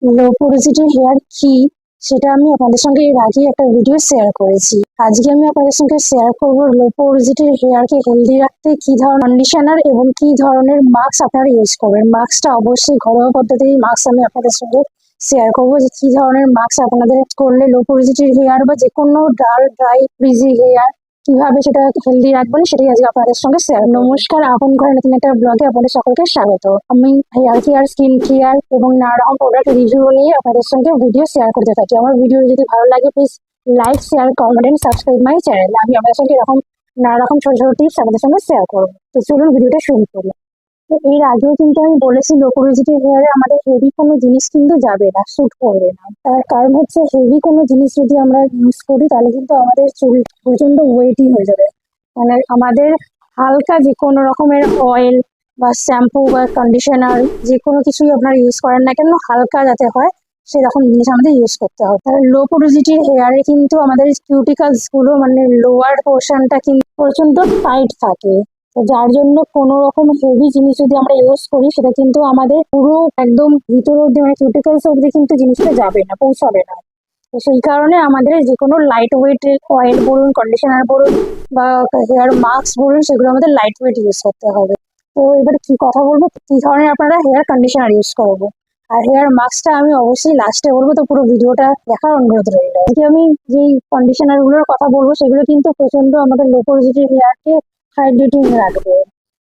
লো porosity hair কি সেটা আমি আপনাদের সঙ্গে এর আগে একটা ভিডিও শেয়ার করেছি। আজকে আমি আপনাদের সঙ্গে শেয়ার করব লো পোরোসিটি হেয়ারকে হেলদি রাখতে কি ধরনের কন্ডিশনার এবং কি ধরনের মাস্ক আপনারা ইউজ করবেন। মাস্কটা অবশ্যই ঘরোয়া পদ্ধতির মাস্ক আমি আপনাদের সঙ্গে শেয়ার করবো যে কি ধরনের মাস্ক আপনাদের করলে লো পোরোসিটি হেয়ার বা যে কোনো ডাল ড্রাই ফ্রিজি হেয়ার কিভাবে সেটা হেলদি রাখবেন সেটাই আজকে আপনাদের সঙ্গে শেয়ার। নমস্কার, আপন ঘরে নতুন একটা ব্লগে আপনাদের সকলকে স্বাগত। আমি হেয়ার কেয়ার, স্কিন কেয়ার এবং নানা রকম প্রোডাক্ট রিভিউ নিয়ে আপনাদের সঙ্গে ভিডিও শেয়ার করতে থাকি। আমার ভিডিও যদি ভালো লাগে please like, share, comment and subscribe my channel. আমি আপনাদের সঙ্গে এরকম নানা রকম ছোট ছোট টিপস আপনাদের সঙ্গে শেয়ার করবো। তো চলুন ভিডিওটা শুরু করি। তো এর আগেও কিন্তু আমি বলেছি লো পোরোসিটি হেয়ারে আমাদের হেভি কোনো জিনিস কিন্তু যাবে না, স্যুট করবে না। তার কারণ হচ্ছে হেভি কোনো জিনিস যদি আমরা ইউজ করি তাহলে কিন্তু আমাদের চুল প্রচন্ড ওয়েটি হয়ে যাবে। মানে আমাদের হালকা যে কোনো রকমের অয়েল বা শ্যাম্পু বা কন্ডিশনার যে কোনো কিছুই আপনারা ইউজ করেন না কেন হালকা যাতে হয় সেরকম জিনিস আমাদের ইউজ করতে হবে। তাহলে লো পোরোসিটি হেয়ারে কিন্তু আমাদের কিউটিকলস গুলো মানে লোয়ার পোর্শনটা কিন্তু প্রচন্ড টাইট থাকে। তো যার জন্য কোনো রকম হেভি জিনিস যদি আমরা ইউজ করি সেটা কিন্তু আমাদের পুরো একদম ভিতর অব্দি মানে কিউটিকলস অব্দি কিন্তু জিনিসটা যাবে না, পৌঁছাবে না। তো সেই কারণে আমাদের যে কোনো লাইট ওয়েট অয়েল বলুন, কন্ডিশনার বলুন বা হেয়ার মাস্ক বলুন সেগুলো আমাদের লাইট ওয়েট ইউজ করতে হবে। তো এবার কি কথা বলবো কি ধরনের আপনারা হেয়ার কন্ডিশনার ইউজ করবো আর হেয়ার মাস্কটা আমি অবশ্যই লাস্টে বলবো, তো পুরো ভিডিওটা দেখার অনুরোধ রইল। আজকে আমি যেই কন্ডিশনার গুলোর কথা বলবো সেগুলো কিন্তু প্রচন্ড আমাদের লো পোরোসিটি হেয়ারকে হাইড্রেটিং রাখবে।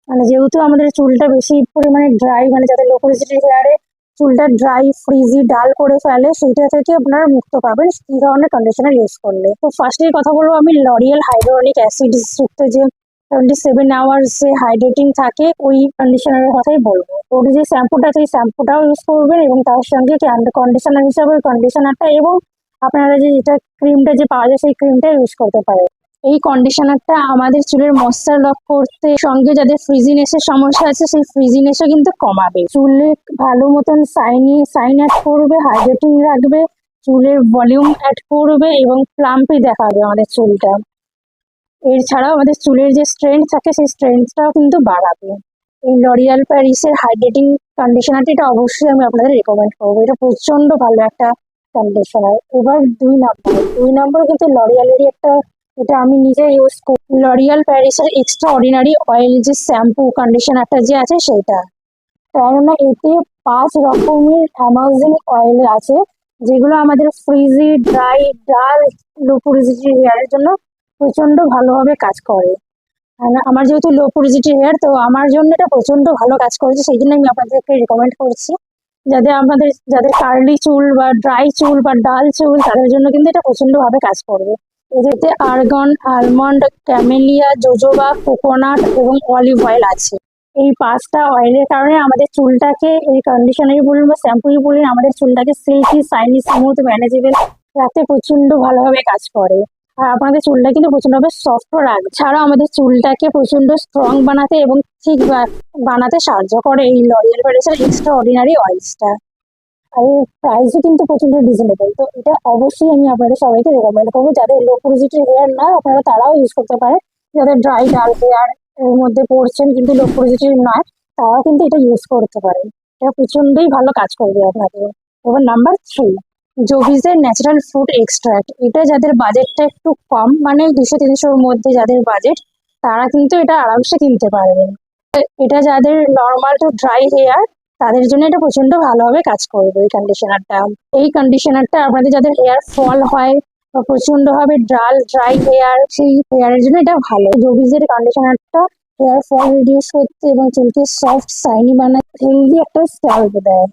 মানে যেহেতু আমাদের চুলটা বেশি পরিমাণে ড্রাই, মানে যাদের লো পোরোসিটি হেয়ারে চুলটা ড্রাই ফ্রিজি ডাল করে ফেলে সেইটা থেকে আপনারা মুক্ত পাবেন কি ধরনের কন্ডিশনার ইউজ করলে। তো ফার্স্টেই কথা বলবো আমি লরিয়াল হাইড্রোনিক অ্যাসিড যুক্ত যে 27 আওয়ার্স যে হাইড্রেটিং থাকে ওই কন্ডিশনারের কথাই বলবো। ওর যে শ্যাম্পুটা আছে এই শ্যাম্পুটাও ইউজ করবেন এবং তার সঙ্গে কন্ডিশনার হিসাবে ওই কন্ডিশনারটা এবং আপনারা যে যেটা ক্রিমটা যে পাওয়া যায় সেই ক্রিমটা ইউজ করতে পারেন। এই কন্ডিশনারটা আমাদের চুলের ময়েশ্চার লক করতে সঙ্গে যাদের ফ্রিজিনেসের সমস্যা আছে সেই ফ্রিজিনেসও কিন্তু কমাবে, চুলে ভালো মতন সাইন অ্যাড করবে, হাইড্রেটিং রাখবে, চুলের ভলিউম অ্যাড করবে এবং প্লাম্পি দেখাবে আমাদের চুলটা। এছাড়াও আমাদের চুলের যে স্ট্রেংথ থাকে সেই স্ট্রেংথটাও কিন্তু বাড়াবে। এই লরিয়াল প্যারিসের হাইড্রেটিং কন্ডিশনারটি এটা অবশ্যই আমি আপনাদের রেকমেন্ড করবো। এটা প্রচন্ড ভালো একটা কন্ডিশনার। এবার 2 নম্বর কিন্তু লরিয়ালেরই একটা, এটা আমি নিজে ইউজ করি, লরিয়াল প্যারিসের এক্সট্রা অর্ডিনারি অয়েল যে শ্যাম্পু কন্ডিশনারটা যে আছে সেটা। কেননা এতে 5 রকমের অ্যামাজিং অয়েল আছে যেগুলো আমাদের ফ্রিজি ড্রাই ডাল লো পোরোসিটি হেয়ারের জন্য প্রচন্ড ভালোভাবে কাজ করে। আর আমার যেহেতু লো পোরোসিটি হেয়ার তো আমার জন্য এটা প্রচন্ড ভালো কাজ করেছে, সেই জন্য আমি আপনাদেরকে রেকমেন্ড করছি। যাদের কার্লি চুল বা ড্রাই চুল বা ডাল চুল তাদের জন্য কিন্তু এটা প্রচন্ড ভাবে কাজ করবে। এতে argon, almond, camellia, jojoba, coconut এবং অলিভ অয়েল আছে। এই 5টা অয়েলের কারণে আমাদের চুলটাকে এই কন্ডিশনারই বলুন বা শ্যাম্পুই বলুন আমাদের চুলটাকে সিল্কি, শাইনি, স্মুথ, ম্যানেজেবল রাখতে প্রচন্ড ভালোভাবে কাজ করে। আর আপনাদের চুলটা কিন্তু প্রচন্ডভাবে সফটও রাখবে। ছাড়াও আমাদের চুলটাকে প্রচন্ড স্ট্রং বানাতে এবং ঠিক বানাতে সাহায্য করে এই লরিয়াল প্যারিসের এক্সট্রা অর্ডিনারি অয়েলসটা। আর এর প্রাইসও কিন্তু প্রচন্ড রিজনেবল। তো এটা অবশ্যই আমি আপনাদের সবাইকে রেকমেন্ড করবো। যাদের লো পোরোসিটি হেয়ার না আপনারা তারাও ইউজ করতে পারেন। যাদের ড্রাই ডাল হেয়ার এর মধ্যে পড়ছেন কিন্তু লো পোরোসিটি নয় তারাও কিন্তু এটা ইউজ করতে পারেন। এটা প্রচন্ডই ভালো কাজ করবে আপনাদের। এবার নাম্বার 3, জোভিজের ন্যাচারাল ফ্রুট এক্সট্রাক্ট। এটা যাদের বাজেটটা একটু কম মানে 200-300-র মধ্যে যাদের বাজেট তারা কিন্তু এটা আরামসে কিনতে পারবেন। এটা যাদের নর্মাল টু ড্রাই হেয়ার তাদের জন্য এটা প্রচন্ড ভালোভাবে কাজ করবে এই কন্ডিশনারটা। এই কন্ডিশনারটা আপনাদের যাদের হেয়ার ফল হয় বা প্রচন্ড ভাবে ড্রাই হেয়ার সেই হেয়ারের জন্য এটা ভালো। জোভিজের কন্ডিশনারটা হেয়ার ফল রিডিউস করতে এবং চুলকে সফট শাইনি বানাতে হেলদি একটা স্ক্যাল্প দেয়।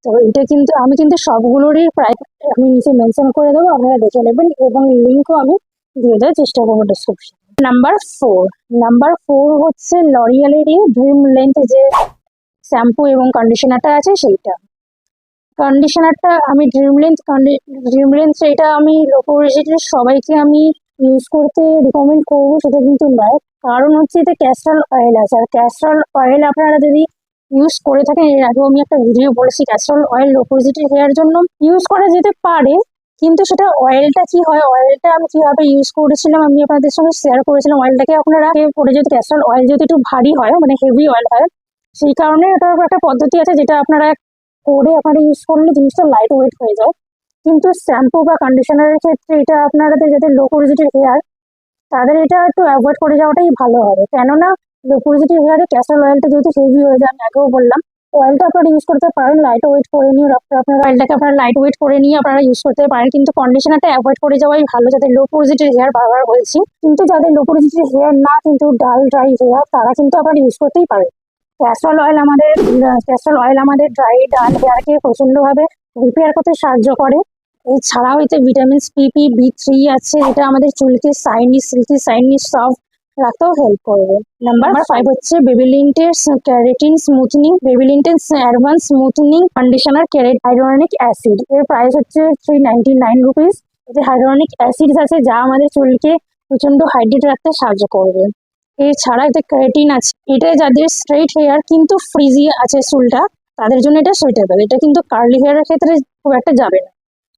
তো এটা কিন্তু আমি কিন্তু সবগুলোরই প্রায় আমি নিচে মেনশন করে দেবো, আপনারা দেখে নেবেন এবং লিঙ্কও আমি দিয়ে দেওয়ার চেষ্টা করবো ডিসক্রিপশন। নাম্বার 4 হচ্ছে লরিয়ালেরই ড্রিম লেন্থ যে শ্যাম্পু এবং কন্ডিশনারটা আছে সেইটা। কন্ডিশনারটা আমি ড্রিম লেন্থ এটা আমি লো পোরোসিটির সবাইকে আমি ইউজ করতে রিকমেন্ড করবো সেটা কিন্তু নয়। কারণ হচ্ছে এতে ক্যাস্টরল অয়েল আছে, আর ক্যাস্টরল অয়েল আপনারা যদি ইউজ করে থাকেন, এর আগেও আমি একটা ভিডিও বলেছি ক্যাস্টরল অয়েল লো পোরোসিটি হেয়ার জন্য ইউজ করা যেতে পারে, কিন্তু সেটা অয়েলটা কি হয়, অয়েলটা আমি কিভাবে ইউজ করেছিলাম আমি আপনাদের সঙ্গে শেয়ার করেছিলাম। অয়েলটাকে আপনারা পরে যদি ক্যাস্টরল অয়েল যদি একটু ভারী হয় মানে হেভি অয়েল হয় সেই কারণে এটার একটা পদ্ধতি আছে যেটা আপনারা করে আপনারা ইউজ করলে জিনিসটা লাইট ওয়েট হয়ে যায়। কিন্তু শ্যাম্পু বা কন্ডিশনারের ক্ষেত্রে এটা আপনাদের যাদের লো পোরোসিটি হেয়ার তাদের এটা একটু অ্যাভয়েড করে যাওয়াটাই ভালো হবে। কেননা লো পোরোসিটি হেয়ারে ক্যাস্টর অয়েলটা যেহেতু হেভি হয়ে যায়, আমি আগেও বললাম, অয়েলটা আপনারা ইউজ করতে পারেন লাইট ওয়েট করে নিয়ে, আপনার অয়েলটাকে আপনারা লাইট ওয়েট করে নিয়ে আপনারা ইউজ করতে পারেন, কিন্তু কন্ডিশনারটা অ্যাভয়েড করে যাওয়াই ভালো যাদের লো পোরোসিটির হেয়ার, বারবার বলছি। কিন্তু যাদের লো পোরোসিটির হেয়ার না, কিন্তু ডাল ড্রাই হেয়ার, তারা কিন্তু আপনারা ইউজ করতেই পারেন। ক্যাস্টর অয়েল আমাদের ড্রাই ডাল হেয়ারকে প্রচন্ডভাবে রিপেয়ার করতে সাহায্য করে। এছাড়াও এতে ভিটামিন PP B3 আছে, এটা আমাদের চুলকে শাইনি, সিল্কি, শাইনি, সফট রাখতেও হেল্প করবে। নাম্বার 5 হচ্ছে বেবিলিন্টের ক্যারাটিন স্মুথনিং, বেবিলিন্টের advance smoothing conditioner hyaluronic acid. এর প্রাইস হচ্ছে 399 রুপিস। এতে হাইড্রোনিক অ্যাসিড আছে যা আমাদের চুলকে প্রচন্ড হাইড্রেট রাখতে সাহায্য করবে। এছাড়া এতে ক্যারাটিন আছে, এটা যাদের স্ট্রেইট হেয়ার কিন্তু ফ্রিজি আছে চুলটা, তাদের জন্য এটা সুইটেবল। এটা কিন্তু কার্লি হেয়ারের ক্ষেত্রে খুব একটা যাবে না।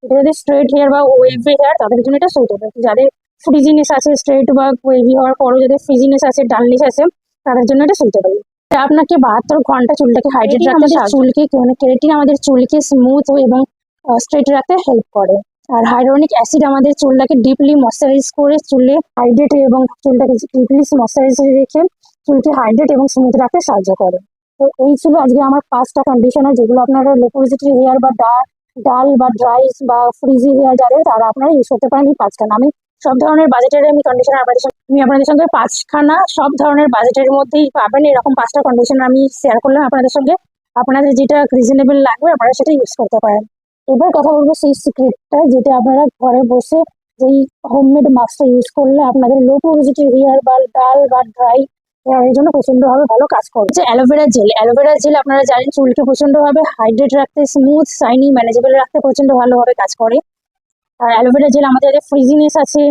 এটা যাদের স্ট্রেট হেয়ার বা ওয়েভি হেয়ার তাদের জন্য এটা সুইটেবল। যাদের ফ্রিজিনেস আছে, স্ট্রেট বা ওয়েভি হওয়ার পরও যাদের ফ্রিজিনেস আছে, ডালনেস আছে, তাদের জন্য এটা সুইটেবল। এটা আপনাকে 72 ঘন্টা চুলটাকে হাইড্রেট রাখতে চুলকে, কেরাটিন আমাদের চুলকে স্মুথ এবং স্ট্রেট রাখতে হেল্প করে। আর হাইড্রোনিক অ্যাসিড আমাদের চুলটাকে ডিপলি ময়শ্চারাইজ করে চুলে হাইড্রেট এবং চুলটাকে ডিপলি ময়শ্চারাইজ রেখে চুলকে হাইড্রেট এবং স্মুথ রাখতে সাহায্য করে। তো এই ছিল আজকে আমার 5টা কন্ডিশনার, যেগুলো আপনারা লো পোরোসিটি হেয়ার বা ডাল বা ড্রাই বা ফ্রিজি হেয়ার যাদের, তারা আপনারা ইউজ করতে পারেন। এই 5খানা আমি সব ধরনের বাজেটের আমি কন্ডিশনার আপনাদের সঙ্গে 5খানা সব ধরনের বাজেটের মধ্যেই পাবেন। এরকম 5টা কন্ডিশনার আমি শেয়ার করলাম আপনাদের সঙ্গে। আপনাদের যেটা রিজনেবল লাগবে আপনারা সেটা ইউজ করতে পারেন। এবার কথা বলবো সেই সিক্রেটটা, যেটা আপনারা ঘরে বসে যেই হোমমেড মাস্কটা ইউজ করলে আপনাদের লো পোরোসিটি হেয়ার বা ডাল বা ড্রাই হেয়ারের জন্য প্রচন্ডভাবে ভালো কাজ করছে। অ্যালোভেরা জেল, অ্যালোভেরা জেল আপনারা জানেন চুলকে প্রচন্ডভাবে হাইড্রেট রাখতে, স্মুথ, শাইনি, ম্যানেজেবল রাখতে প্রচন্ড ভালোভাবে কাজ করে। আর অ্যালোভেরা জেল আমাদের যাদের ফ্রিজিনেস আছে,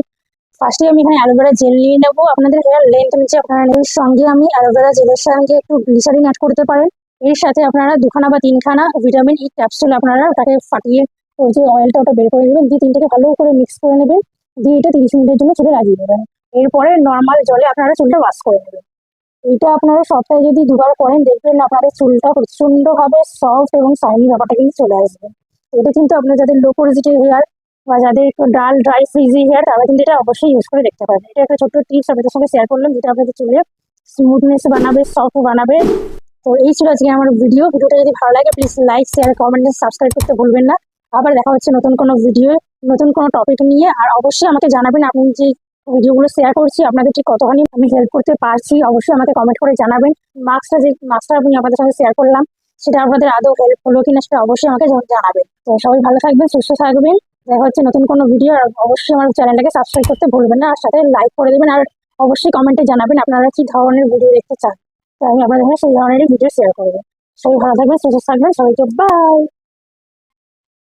ফার্স্টে আমি এখানে অ্যালোভেরা জেল নিয়ে নেবো। আপনাদের হেয়ার লেন্থ অনুযায়ী আপনারা এর সঙ্গে আমি অ্যালোভেরা জেলের সঙ্গে একটু গ্লিসারিন অ্যাড করতে পারেন। এর সাথে আপনারা 2খানা বা 3খানা ভিটামিন ই ক্যাপসুল আপনারা ওটাকে ফাটিয়ে ওই যে অয়েলটা ওটা বের করে নেবেন, দিয়ে 3টাকে ভালো করে মিক্স করে নেবেন, দিয়ে এটা 30 মিনিটের জন্য চুলে লাগিয়ে নেবেন। এরপরে নর্মাল জলে আপনারা চুলটা ওয়াশ করে নেবেন। এটা আপনারা সপ্তাহে যদি 2বার করেন, দেখবেন আপনাদের চুলটা প্রচন্ডভাবে সফট এবং শাইনি ব্যাপারটা কিন্তু চলে আসবে। এটা কিন্তু আপনার যাদের লো পোরোসিটি হেয়ার বা যাদের একটু ডাল ড্রাই ফ্রিজি হেয়ার, তারা কিন্তু এটা অবশ্যই ইউজ করে দেখতে পারেন। এটা একটা ছোট্ট টিপস আপনাদের সঙ্গে শেয়ার করলাম, যেটা আপনাদের চুলে স্মুথনেস বানাবে, সফট বানাবে। তো এই ছিল আজকে আমার ভিডিওটা যদি ভালো লাগে please like, share, comment, subscribe করতে ভুলবেন না। আবার দেখা হচ্ছে নতুন কোনো ভিডিও, নতুন কোনো টপিক নিয়ে। আর অবশ্যই আমাকে জানাবেন আপনি যে ভিডিওগুলো শেয়ার করছি আপনাদের ঠিক কতখানি আমি হেল্প করতে পারছি, অবশ্যই আমাকে কমেন্ট করে জানাবেন। মাস্কটা আমি আপনাদের সঙ্গে শেয়ার করলাম, সেটা আপনাদের আদৌ হেল্প হলো কিনা সেটা অবশ্যই আমাকে জানাবেন। তো সবাই ভালো থাকবেন, সুস্থ থাকবেন। দেখা হচ্ছে নতুন কোনো ভিডিও। আর অবশ্যই আমার চ্যানেলটাকে সাবস্ক্রাইব করতে ভুলবেন না, আর সাথে লাইক করে দেবেন। আর অবশ্যই কমেন্টে জানাবেন আপনারা কি ধরনের ভিডিও দেখতে চান, তো আমি আপনাদের সঙ্গে সেই ধরনেরই ভিডিও শেয়ার করবো। সবাই ভালো থাকবেন, সুস্থ থাকবেন, সবাইকে বাই।